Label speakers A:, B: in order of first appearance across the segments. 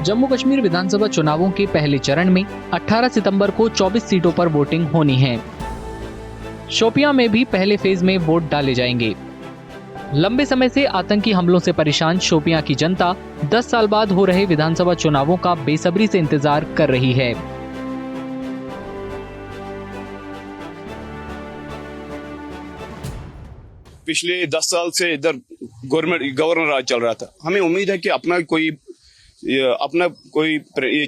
A: जम्मू कश्मीर विधानसभा चुनावों के पहले चरण में 18 सितंबर को 24 सीटों पर वोटिंग होनी है। शोपियां में भी पहले फेज में वोट डाले जाएंगे। लंबे समय से आतंकी हमलों से परेशान शोपियां की जनता 10 साल बाद हो रहे विधानसभा चुनावों का बेसब्री से इंतजार कर रही है।
B: पिछले 10 साल से इधर गवर्नर राज चल रहा था। हमें उम्मीद है कि अपना कोई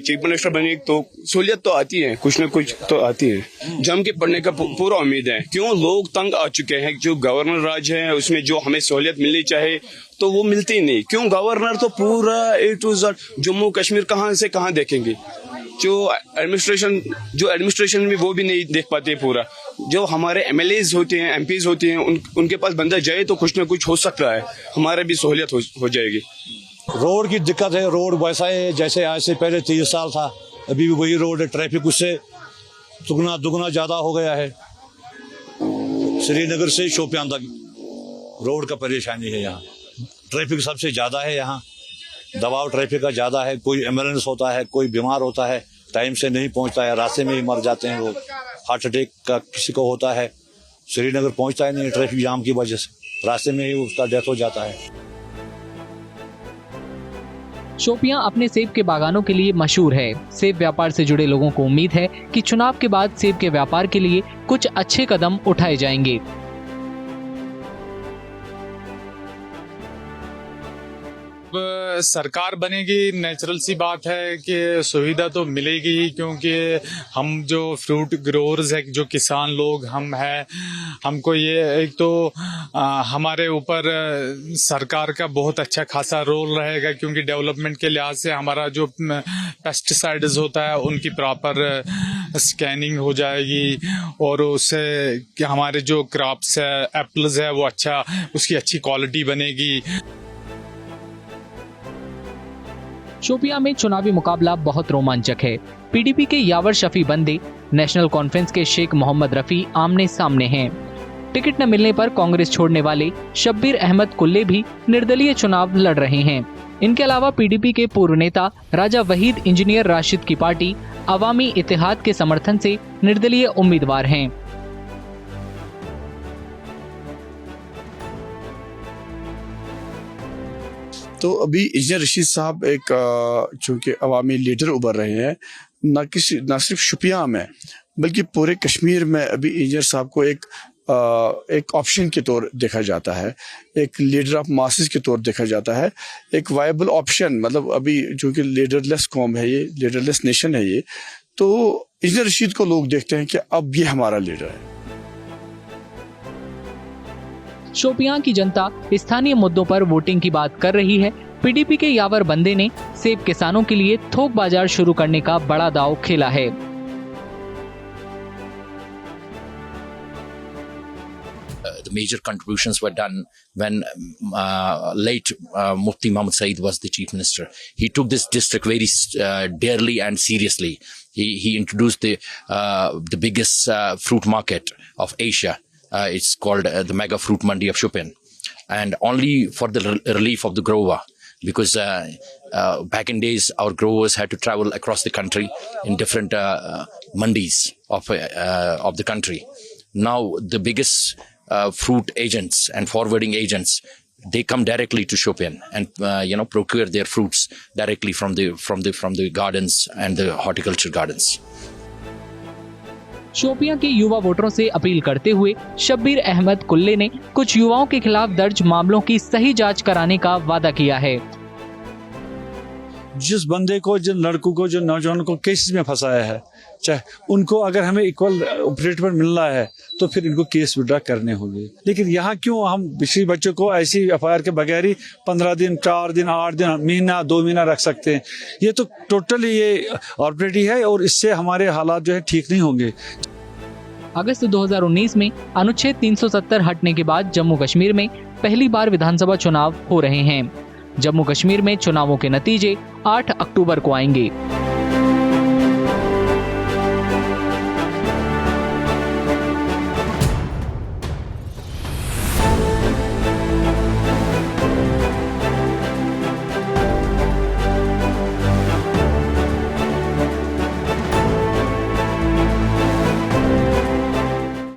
B: चीफ मिनिस्टर बने तो सहूलियत तो आती है, कुछ न कुछ तो आती है। जम के पढ़ने का पूरा उम्मीद है। क्यों लोग तंग आ चुके हैं, जो गवर्नर राज है उसमें जो हमें सहूलियत मिलनी चाहिए तो वो मिलती नहीं। क्यों गवर्नर तो पूरा A to Z Jammu Kashmir कहाँ से कहाँ देखेंगे। जो एडमिनिस्ट्रेशन में वो भी नहीं देख पाते पूरा। जो हमारे MLAs होते हैं, MPs होते हैं, उनके पास बंदा जाए तो कुछ ना कुछ हो सकता है, हमारा भी सहूलियत हो जाएगी।
C: रोड की दिक्कत है। रोड वैसा है जैसे आज से पहले 30 साल था, अभी भी वही रोड है। ट्रैफिक उससे दुगना ज़्यादा हो गया है। श्रीनगर से शोपियां तक रोड का परेशानी है। यहाँ ट्रैफिक सबसे ज़्यादा है। यहाँ दबाव ट्रैफिक का ज़्यादा है। कोई एम्बुलेंस होता है, कोई बीमार होता है, टाइम से नहीं पहुँचता है, रास्ते में ही मर जाते हैं। वो हार्ट अटैक का किसी को होता है, श्रीनगर पहुँचता ही नहीं ट्रैफिक जाम की वजह से, रास्ते में ही उसका डेथ हो जाता है।
A: शोपियां अपने सेब के बागानों के लिए मशहूर है। सेब व्यापार से जुड़े लोगों को उम्मीद है कि चुनाव के बाद सेब के व्यापार के लिए कुछ अच्छे कदम उठाए जाएंगे।
D: सरकार बनेगी, नेचुरल सी बात है कि सुविधा तो मिलेगी ही, क्योंकि हम जो फ्रूट ग्रोअर्स है, जो किसान लोग हम हैं, हमको ये एक तो हमारे ऊपर सरकार का बहुत अच्छा खासा रोल रहेगा, क्योंकि डेवलपमेंट के लिहाज से हमारा जो पेस्टिसाइड्स होता है उनकी प्रॉपर स्कैनिंग हो जाएगी और उससे हमारे जो क्रॉप्स है, एप्पल्स है, वो अच्छा, उसकी अच्छी क्वालिटी बनेगी।
A: शोपियां में चुनावी मुकाबला बहुत रोमांचक है। PDP के यावर शफी बंदे नेशनल कॉन्फ्रेंस के शेख मोहम्मद रफी आमने सामने हैं। टिकट न मिलने पर कांग्रेस छोड़ने वाले शब्बीर अहमद कुल्ले भी निर्दलीय चुनाव लड़ रहे हैं। इनके अलावा PDP के पूर्व नेता राजा वहीद इंजीनियर राशिद की पार्टी अवामी इत्तेहाद के समर्थन से निर्दलीय उम्मीदवार हैं।
E: तो अभी इंजीनियर रशीद साहब एक चूँकि अवामी लीडर उभर रहे हैं, न सिर्फ शोपियां में बल्कि पूरे कश्मीर में अभी इंजीनियर साहब को एक ऑप्शन के तौर देखा जाता है, एक लीडर ऑफ मासेस के तौर देखा जाता है, एक वायबल ऑप्शन। मतलब अभी चूँकि लीडरलेस कौम है ये, लीडरलेस नेशन है ये, तो इंजीनियर रशीद को लोग देखते हैं कि अब ये हमारा लीडर है।
A: शोपियां की जनता स्थानीय मुद्दों पर वोटिंग की बात कर रही है। PDP के यावर बंदे ने सेब किसानों के लिए थोक बाजार शुरू करने का बड़ा दांव खेला है।
F: The major contributions were done when late Mufti Muhammad Saeed was the chief minister. He took this district very dearly and seriously. He introduced the biggest fruit market of Asia. It's called the Mega Fruit Mandi of Shopian, and only for the relief of the grower, because back in days our growers had to travel across the country in different mandis of the country. Now the biggest fruit agents and forwarding agents, they come directly to Shopian and procure their fruits directly from the gardens and the horticulture gardens.
A: Shopian के युवा वोटरों से appeal करते हुए शब्बीर अहमद कुल्ले ने कुछ युवाओं के खिलाफ दर्ज मामलों की सही जांच कराने का वादा किया है।
C: जिस बंदे को, जिन लड़कों को, जो नौजवानों को केसेस में फंसाया है, चाहे उनको अगर हमें इक्वल ऑपरेटर मिलना है तो फिर इनको केस विड्रॉ करने होंगे। लेकिन यहाँ क्यों हम किसी बच्चों को ऐसी FIR के बगैर ही 15 दिन, 4 दिन, 8 दिन, महीना, 2 महीना रख सकते हैं? ये तो टोटली ये ऑपरेटी है और इससे हमारे हालात जो है ठीक नहीं होंगे।
A: अगस्त 2019 में अनुच्छेद 370 हटने के बाद जम्मू कश्मीर में पहली बार विधानसभा चुनाव हो रहे हैं। जम्मू कश्मीर में चुनावों के नतीजे 8 अक्टूबर को आएंगे।